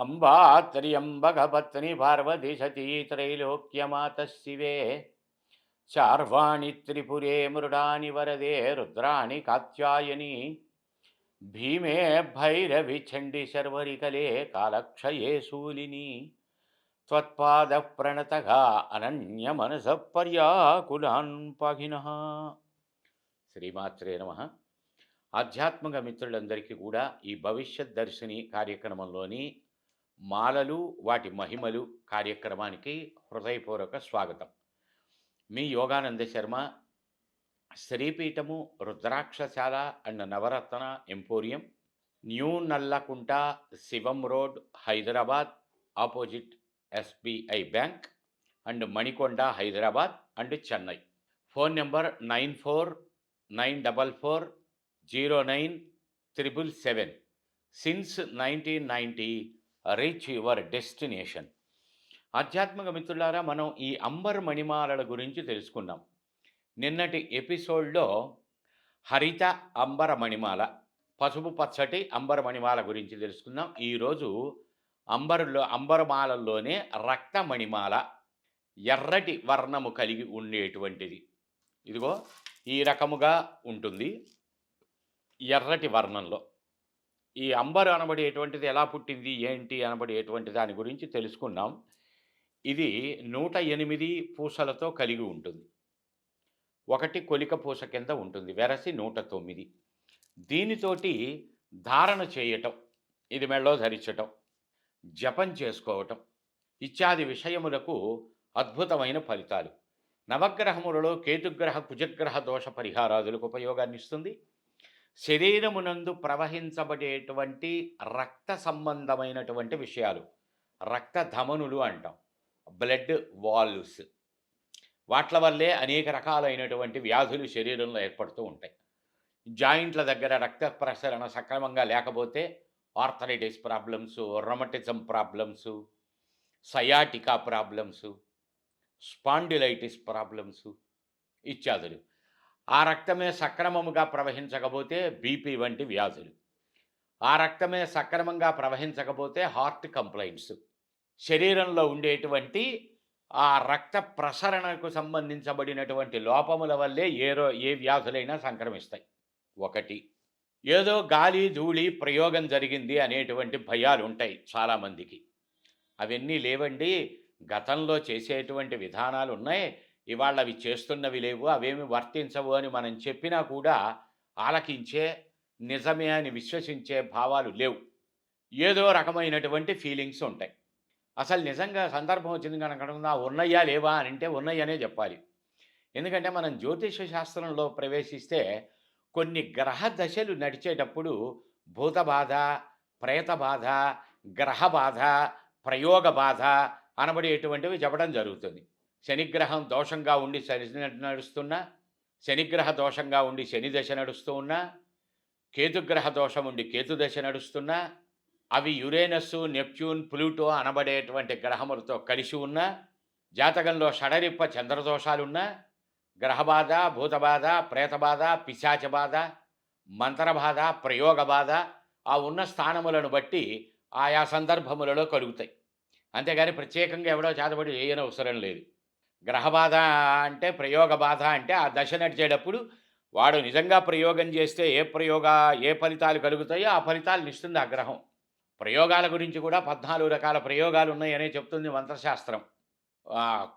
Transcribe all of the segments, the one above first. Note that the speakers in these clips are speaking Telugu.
అంబా త్ర్యంబకపత్ని పార్వతి సతీ త్రైలోక్యమాత శివే చార్వాణి త్రిపురే మృడాని వరదే రుద్రాణి కాత్యాయని భీమే భైరవి చండి శర్వరికలే కాలక్షయే శూలిని త్వత్పాద ప్రణతగా అనన్య మనస పర్యాకులాన్ పాహినః. శ్రీమాత్రే నమ. ఆధ్యాత్మిక మిత్రులందరికీ కూడా ఈ భవిష్యత్ దర్శిని కార్యక్రమంలోని మాలలు వాటి మహిమలు కార్యక్రమానికి హృదయపూర్వక స్వాగతం. మీ యోగానంద శర్మ, శ్రీపీఠము Rudrakshashala and Navaratna emporium, new Nallakunta, Shivam road, Hyderabad, opposite SBI bank and Manikonda, Hyderabad and Chennai. Phone number 9494097777. Since 1990 reach your destination. ఆధ్యాత్మిక మిత్రులారా, మనం ఈ అంబర్ మణిమాలల గురించి తెలుసుకున్నాం. నిన్నటి ఎపిసోడ్లో హరిత అంబర మణిమాల, పసుపు పచ్చటి అంబర మణిమాల గురించి తెలుసుకుందాం. ఈరోజు అంబరమాలల్లోనే రక్త మణిమాల, ఎర్రటి వర్ణము కలిగి ఉండేటువంటిది. ఇదిగో ఈ రకముగా ఉంటుంది, ఎర్రటి వర్ణంలో. ఈ అంబర్ అనబడేటువంటిది ఎలా పుట్టింది, ఏంటి అనబడేటువంటి దాని గురించి తెలుసుకున్నాం. ఇది 108 పూసలతో కలిగి ఉంటుంది. ఒకటి కొలిక పూస కింద ఉంటుంది, వెరసి 109. దీనితోటి ధారణ చేయటం, ఇది మెళ్ళో ధరించటం, జపం చేసుకోవటం ఇత్యాది విషయములకు అద్భుతమైన ఫలితాలు. నవగ్రహములలో కేతుగ్రహ కుజగ్రహ దోష పరిహారాదులకు ఉపయోగాన్ని ఇస్తుంది. శరీరమునందు ప్రవహించబడేటువంటి రక్త సంబంధమైనటువంటి విషయాలు, రక్త ధమనులు అంటాం, బ్లడ్ వాల్వ్స్, వాట్ల వల్లే అనేక రకాలైనటువంటి వ్యాధులు శరీరంలో ఏర్పడుతూ ఉంటాయి. జాయింట్ల దగ్గర రక్త ప్రసరణ సక్రమంగా లేకపోతే arthritis problems, rheumatism problems, sciatica problems, spondylitis problems ఇత్యాదులు. ఆ రక్తమే సక్రమముగా ప్రవహించకపోతే బీపీ వంటి వ్యాధులు. ఆ రక్తమే సక్రమంగా ప్రవహించకపోతే హార్ట్ కంప్లైంట్స్. శరీరంలో ఉండేటువంటి ఆ రక్త ప్రసరణకు సంబంధించబడినటువంటి లోపముల వల్లే ఏ వ్యాధులైనా సంక్రమిస్తాయి. ఒకటి, ఏదో గాలి ధూళి ప్రయోగం జరిగింది అనేటువంటి భయాలు ఉంటాయి చాలామందికి. అవన్నీ లేవండి. గతంలో చేసేటువంటి విధానాలు ఉన్నాయి, ఇవాళ అవి చేస్తున్నవి లేవు, అవేమి వర్తించవు అని మనం చెప్పినా కూడా ఆలకించే, నిజమే అని విశ్వసించే భావాలు లేవు. ఏదో రకమైనటువంటి ఫీలింగ్స్ ఉంటాయి. అసలు నిజంగా సందర్భం వచ్చింది కనుక ఉన్నాయా లేవా అని అంటే ఉన్నాయనే చెప్పాలి. ఎందుకంటే మనం జ్యోతిష శాస్త్రంలో ప్రవేశిస్తే కొన్ని గ్రహ దశలు నడిచేటప్పుడు భూత బాధ, ప్రేత బాధ, గ్రహ బాధ, ప్రయోగ బాధ అనబడేటువంటివి చెప్పడం జరుగుతుంది. శనిగ్రహం దోషంగా ఉండి శని నడుస్తున్నా, శనిగ్రహ దోషంగా ఉండి శని దశ నడుస్తూ ఉన్నా, కేతుగ్రహ దోషం ఉండి కేతు దశ నడుస్తున్నా, అవి యురేనస్సు, నెప్ట్యూన్, ప్లూటో అనబడేటువంటి గ్రహములతో కలిసి ఉన్న, జాతకంలో షడరిప్ప చంద్రదోషాలున్నా, గ్రహబాధ, భూతబాధ, ప్రేతబాధ, పిశాచ బాధ, మంత్రబాధ, ప్రయోగ బాధ ఆ ఉన్న స్థానములను బట్టి ఆయా సందర్భములలో కలుగుతాయి. అంతేగాని ప్రత్యేకంగా ఎవడో చేతబడి చేయనవసరం లేదు. గ్రహబాధ అంటే, ప్రయోగ బాధ అంటే ఆ దశ నడిచేటప్పుడు వాడు నిజంగా ప్రయోగం చేస్తే ఏ ఫలితాలు కలుగుతాయో ఆ ఫలితాలను ఇస్తుంది ఆ గ్రహం. ప్రయోగాల గురించి కూడా 14 రకాల ప్రయోగాలు ఉన్నాయనే చెప్తుంది మంత్రశాస్త్రం.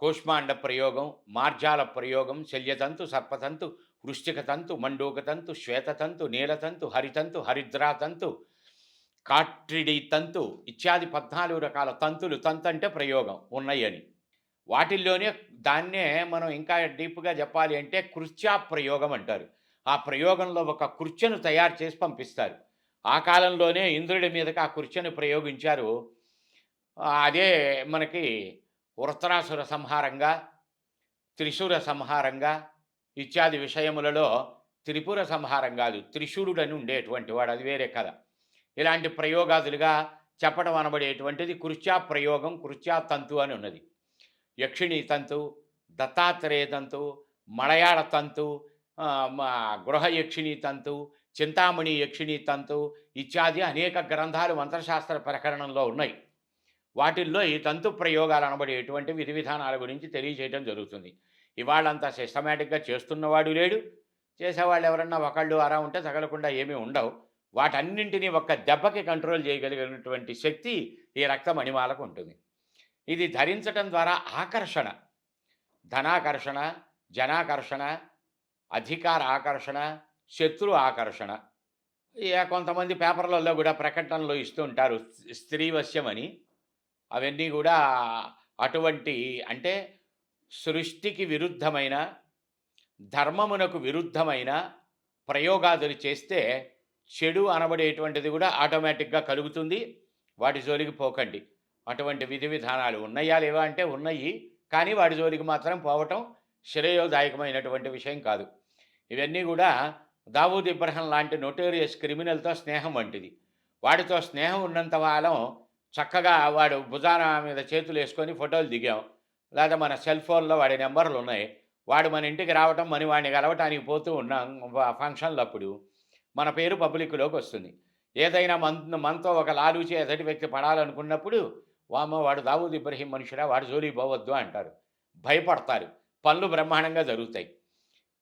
కూష్మాండ ప్రయోగం, మార్జాల ప్రయోగం, శల్యతంతు, సర్పతంతు, వృశ్చికతంతు, మండూకతంతు, శ్వేతతంతు, నీలతంతు, హరితంతు, హరిద్రాతంతు, కాట్రిడి తంతు ఇత్యాది 14 రకాల తంతులు, తంతు అంటే ప్రయోగం, ఉన్నాయని. వాటిల్లోనే దాన్నే మనం ఇంకా డీప్గా చెప్పాలి అంటే కృత్యా ప్రయోగం అంటారు. ఆ ప్రయోగంలో ఒక కృత్యను తయారు చేసి పంపిస్తారు. ఆ కాలంలోనే ఇంద్రుడి మీదకి ఆ కృత్యను ప్రయోగించారు. అదే మనకి వృత్రాసుర సంహారంగా, త్రిశూర సంహారంగా ఇత్యాది విషయములలో త్రిపుర సంహారం కాదు, త్రిశూరుడని ఉండేటువంటి వాడు, అది వేరే కథ. ఇలాంటి ప్రయోగాదులుగా చెప్పడం అనబడేటువంటిది కృత్యా ప్రయోగం, కృత్యా తంతు అని ఉన్నది. యక్షిణీ తంతు, దత్తాత్రేయ తంతు, మలయాళ తంతు, గృహ యక్షిణీ తంతు, చింతామణి యక్షిణీ తంతు ఇత్యాది అనేక గ్రంథాలు మంత్రశాస్త్ర ప్రకరణంలో ఉన్నాయి. వాటిల్లో ఈ తంతు ప్రయోగాలు అనబడేటువంటి విధి విధానాల గురించి తెలియజేయడం జరుగుతుంది. ఇవాళంతా సిస్టమేటిక్‌గా చేస్తున్నవాడు లేడు. చేసేవాళ్ళు ఎవరన్నా ఒకళ్ళు అరా ఉంటే తగలకుండా ఏమీ ఉండవు. వాటన్నింటిని ఒక్క దెబ్బకి కంట్రోల్ చేయగలిగినటువంటి శక్తి ఈ రక్త మణిమాలకు ఉంటుంది. ఇది ధరించటం ద్వారా ఆకర్షణ, ధనాకర్షణ, జనాకర్షణ, అధికార ఆకర్షణ, శత్రు ఆకర్షణ. కొంతమంది పేపర్‌లలో గూడా ప్రకటనలు ఇస్తూ ఉంటారు. స్త్రీ వశ్యమని. అవన్నీ గూడా అటువంటి అంటే సృష్టికి విరుద్ధమైన, ధర్మమునకు విరుద్ధమైన ప్రయోగాదులు చేస్తే చెడు అనబడేటువంటిది గూడా ఆటోమేటిక్‌గా కలుగుతుంది. వాటి జోలికి పోకండి. అటువంటి విధి విధానాలు ఉన్నయా లేవా అంటే ఉన్నయి. కానీ వాటి జోలికి మాత్రం పోవటం శ్రేయోదాయకమైనటువంటి విషయం కాదు. ఇవన్నీ గూడా దావూద్ ఇబ్రహం లాంటి నోటోరియస్ క్రిమినల్‌తో స్నేహం వంటిది. వాడితో స్నేహం ఉన్నంత కాలం చక్కగా వాడు భుజాన మీద చేతులేసుకొని ఫోటోలు దిగాం. లేదా మన సెల్ ఫోన్‌లో వాడి నంబర్‌లున్నాయి. వాడు మన ఇంటికి రావటం, మనం వాడిని కలవటానికి పోతూ ఉన్నాం ఫంక్షన్‌లప్పుడు. మన పేరు పబ్లిక్‌లోకొస్తుంది. ఏదైనా మనతో ఒక లాలూచి ఎదుటి వ్యక్తి పడాలనుకున్నప్పుడు, వామ్మో! వాడు దావూద్ ఇబ్రహీం మనుషుడా, వాడి జోలికి పోవద్దు అంటారు. భయపడతారు. పనులు బ్రహ్మాండంగా జరుగుతాయి.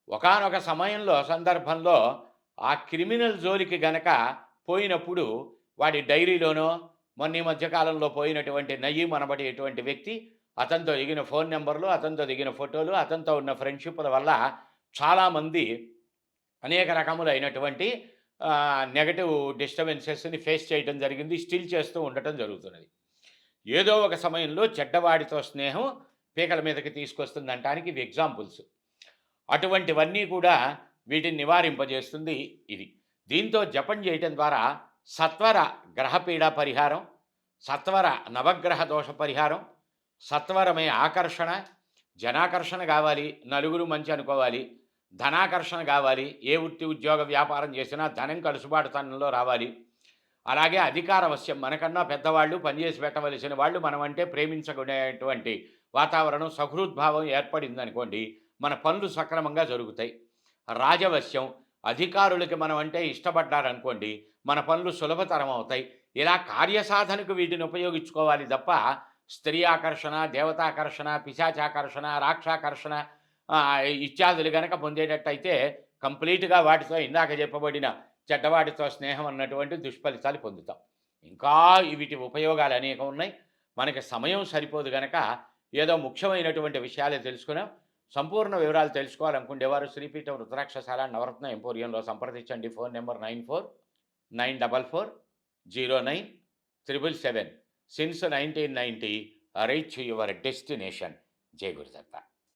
ఒకానొక సమయంలో, సందర్భంలో ఆ క్రిమినల్ జోలికి గనక పోయినప్పుడు వాడి డైరీలోనో, మొన్న ఈ మధ్య కాలంలో పోయినటువంటి నయీం అనబడేటువంటి వ్యక్తి, అతనితో దిగిన ఫోన్ నంబర్‌లు, అతనితో దిగిన ఫోటోలు, అతనితో ఉన్న ఫ్రెండ్‌షిప్పుల వల్ల చాలామంది అనేక రకములైనటువంటి నెగెటివ్ డిస్టర్బెన్సెస్‌ని ఫేస్ చేయటం జరిగింది. స్టిల్ చేస్తూ ఉండటం జరుగుతున్నది. ఏదో ఒక సమయంలో చెడ్డవాడితో స్నేహం పీకల మీదకి తీసుకొస్తుందనటానికి ఇవి ఎగ్జాంపుల్స్. అటువంటివన్నీ కూడా వీటిని నివారింపజేస్తుంది ఇది. దీంతో జపం చేయటం ద్వారా సత్వర గ్రహపీడ పరిహారం, సత్వర నవగ్రహ దోష పరిహారం, సత్వరమే ఆకర్షణ, జనాకర్షణ కావాలి, నలుగురు మంచి అనుకోవాలి, ధనాకర్షణ కావాలి, ఏ వృత్తి ఉద్యోగ వ్యాపారం చేసినా ధనం కలుసుబాటుతనంలో రావాలి. అలాగే అధికార వశ్యం, మనకన్నా పెద్దవాళ్ళు పనిచేసి పెట్టవలసిన వాళ్ళు మనమంటే ప్రేమించుకునేటువంటి వాతావరణం, సహృద్భావం ఏర్పడిందనుకోండి, మన పనులు సక్రమంగా జరుగుతాయి. రాజవశ్యం, అధికారులకి మనం అంటే ఇష్టపడ్డారనుకోండి, మన పనులు సులభతరం అవుతాయి. ఇలా కార్యసాధనకు వీటిని ఉపయోగించుకోవాలి తప్ప స్త్రీ ఆకర్షణ, దేవతాకర్షణ, పిశాచాకర్షణ, రాక్షాకర్షణ ఇత్యాదులు గనక పొందేటట్టయితే కంప్లీట్‌గా వాటితో ఇందాక చెప్పబడిన చెడ్డవాటితో స్నేహం అన్నటువంటి దుష్ఫలితాలు పొందుతాం. ఇంకా వీటి ఉపయోగాలు అనేకం ఉన్నాయి. మనకి సమయం సరిపోదు గనక ఏదో ముఖ్యమైనటువంటి విషయాలే తెలుసుకున్నాం. సంపూర్ణ వివరాలు తెలుసుకోవాలనుకునేవారు శ్రీపీఠం రుద్రాక్షశాల నవరత్న ఎంపోరియంలో సంప్రదించండి. Phone number 9494409777. Since 1990 reach your destination. జై గురుదత్త.